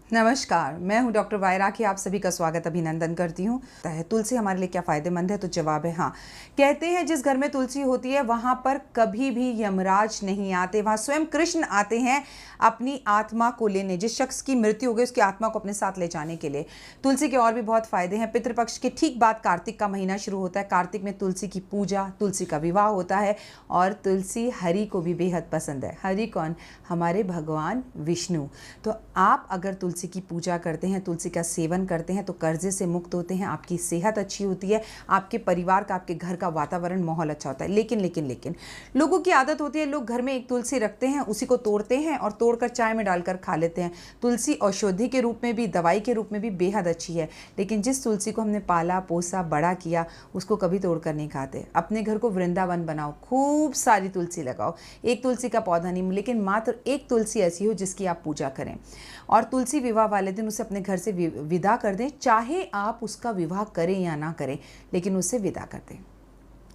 नमस्कार, मैं हूं डॉक्टर वायरा की आप सभी का स्वागत अभिनंदन करती हूं। तुलसी हमारे लिए क्या फ़ायदेमंद है? तो जवाब है हाँ। कहते हैं जिस घर में तुलसी होती है वहां पर कभी भी यमराज नहीं आते, वहां स्वयं कृष्ण आते हैं अपनी आत्मा को लेने। जिस शख्स की मृत्यु हो गई उसकी आत्मा को अपने साथ ले जाने के लिए। तुलसी के और भी बहुत फायदे हैं। पितृपक्ष के ठीक बाद कार्तिक का महीना शुरू होता है। कार्तिक में तुलसी की पूजा, तुलसी का विवाह होता है और तुलसी हरि को भी बेहद पसंद है। हरि कौन? हमारे भगवान विष्णु। तो आप अगर तुलसी की पूजा करते हैं, तुलसी का सेवन करते हैं तो कर्जे से मुक्त होते हैं, आपकी सेहत अच्छी होती है, आपके परिवार का, आपके घर का वातावरण, माहौल अच्छा होता है। लेकिन लोगों की आदत होती है, लोग घर में एक तुलसी रखते हैं, उसी को तोड़ते हैं और तोड़कर चाय में डालकर खा लेते हैं। तुलसी औषधि के रूप में भी, दवाई के रूप में भी बेहद अच्छी है, लेकिन जिस तुलसी को हमने पाला पोसा बड़ा किया उसको कभी तोड़कर नहीं खाते। अपने घर को वृंदावन बनाओ, खूब सारी तुलसी लगाओ। एक तुलसी का पौधा नहीं, लेकिन मात्र एक तुलसी ऐसी हो जिसकी आप पूजा करें और तुलसी विवाह वाले दिन उसे अपने घर से विदा कर दें। चाहे आप उसका विवाह करें या ना करें, लेकिन उसे विदा कर दें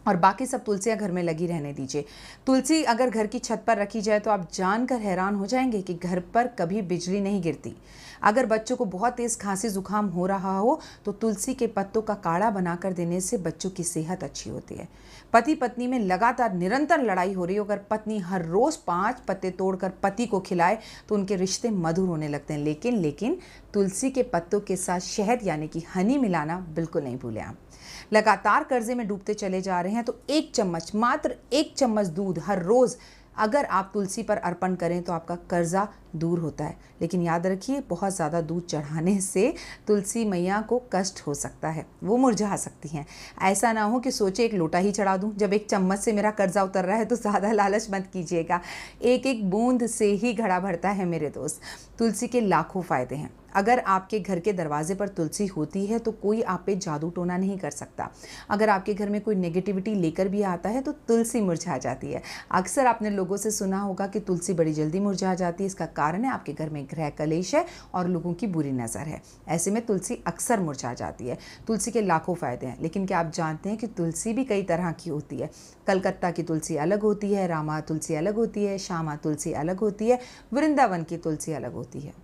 और बाकी सब तुलसियाँ घर में लगी रहने दीजिए। तुलसी अगर घर की छत पर रखी जाए तो आप जानकर हैरान हो जाएंगे कि घर पर कभी बिजली नहीं गिरती। अगर बच्चों को बहुत तेज़ खांसी जुकाम हो रहा हो तो तुलसी के पत्तों का काढ़ा बनाकर देने से बच्चों की सेहत अच्छी होती है। पति पत्नी में लगातार निरंतर लड़ाई हो रही हो, अगर पत्नी हर रोज़ 5 पत्ते तोड़कर पति को खिलाए तो उनके रिश्ते मधुर होने लगते हैं। लेकिन तुलसी के पत्तों के साथ शहद यानी कि हनी मिलाना बिल्कुल नहीं भूलें आप। लगातार कर्जे में डूबते चले जा रहे हैं तो एक चम्मच, मात्र 1 चम्मच दूध हर रोज़ अगर आप तुलसी पर अर्पण करें तो आपका कर्जा दूर होता है। लेकिन याद रखिए, बहुत ज़्यादा दूध चढ़ाने से तुलसी मैया को कष्ट हो सकता है, वो मुरझा सकती हैं। ऐसा ना हो कि सोचे एक लोटा ही चढ़ा दूं, जब 1 चम्मच से मेरा कर्जा उतर रहा है। तो ज़्यादा लालच मत कीजिएगा, एक एक बूंद से ही घड़ा भरता है मेरे दोस्त। तुलसी के लाखों फ़ायदे हैं। अगर आपके घर के दरवाजे पर तुलसी होती है तो कोई आप पे जादू टोना नहीं कर सकता। अगर आपके घर में कोई नेगेटिविटी लेकर भी आता है तो तुलसी मुरझा जाती है। अक्सर आपने लोगों से सुना होगा कि तुलसी बड़ी जल्दी मुरझा जाती है। इसका कारण है आपके घर में ग्रह कलेश है और लोगों की बुरी नज़र है। ऐसे में तुलसी अक्सर मुरझा जाती है। तुलसी के लाखों फ़ायदे हैं, लेकिन क्या आप जानते हैं कि तुलसी भी कई तरह की होती है? कलकत्ता की तुलसी अलग होती है, रामा तुलसी अलग होती है, श्यामा तुलसी अलग होती है, वृंदावन की तुलसी अलग होती है।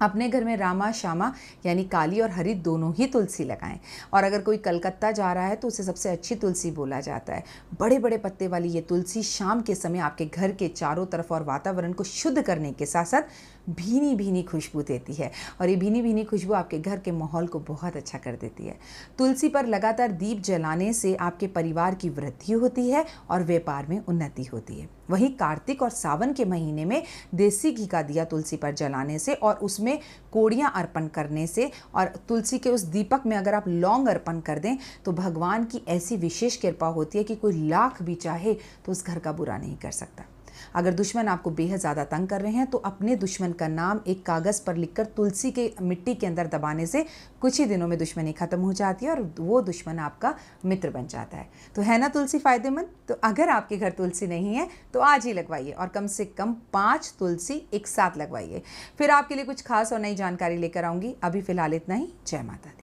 अपने घर में रामा श्यामा यानी काली और हरी दोनों ही तुलसी लगाएं। और अगर कोई कलकत्ता जा रहा है तो उसे सबसे अच्छी तुलसी बोला जाता है। बड़े बड़े पत्ते वाली ये तुलसी शाम के समय आपके घर के चारों तरफ और वातावरण को शुद्ध करने के साथ साथ भीनी भीनी खुशबू देती है और ये भीनी भीनी खुशबू आपके घर के माहौल को बहुत अच्छा कर देती है। तुलसी पर लगातार दीप जलाने से आपके परिवार की वृद्धि होती है और व्यापार में उन्नति होती है। वहीं कार्तिक और सावन के महीने में देसी घी का दिया तुलसी पर जलाने से और उसमें कोड़ियाँ अर्पण करने से और तुलसी के उस दीपक में अगर आप लौंग अर्पण कर दें तो भगवान की ऐसी विशेष कृपा होती है कि कोई लाख भी चाहे तो उस घर का बुरा नहीं कर सकता। अगर दुश्मन आपको बेहद ज़्यादा तंग कर रहे हैं तो अपने दुश्मन का नाम एक कागज़ पर लिखकर तुलसी के मिट्टी के अंदर दबाने से कुछ ही दिनों में दुश्मनी खत्म हो जाती है और वो दुश्मन आपका मित्र बन जाता है। तो है ना तुलसी फ़ायदेमंद? तो अगर आपके घर तुलसी नहीं है तो आज ही लगवाइए और कम से कम 5 तुलसी एक साथ लगवाइए। फिर आपके लिए कुछ खास और नई जानकारी लेकर आऊँगी। अभी फ़िलहाल इतना ही। जय माता दी।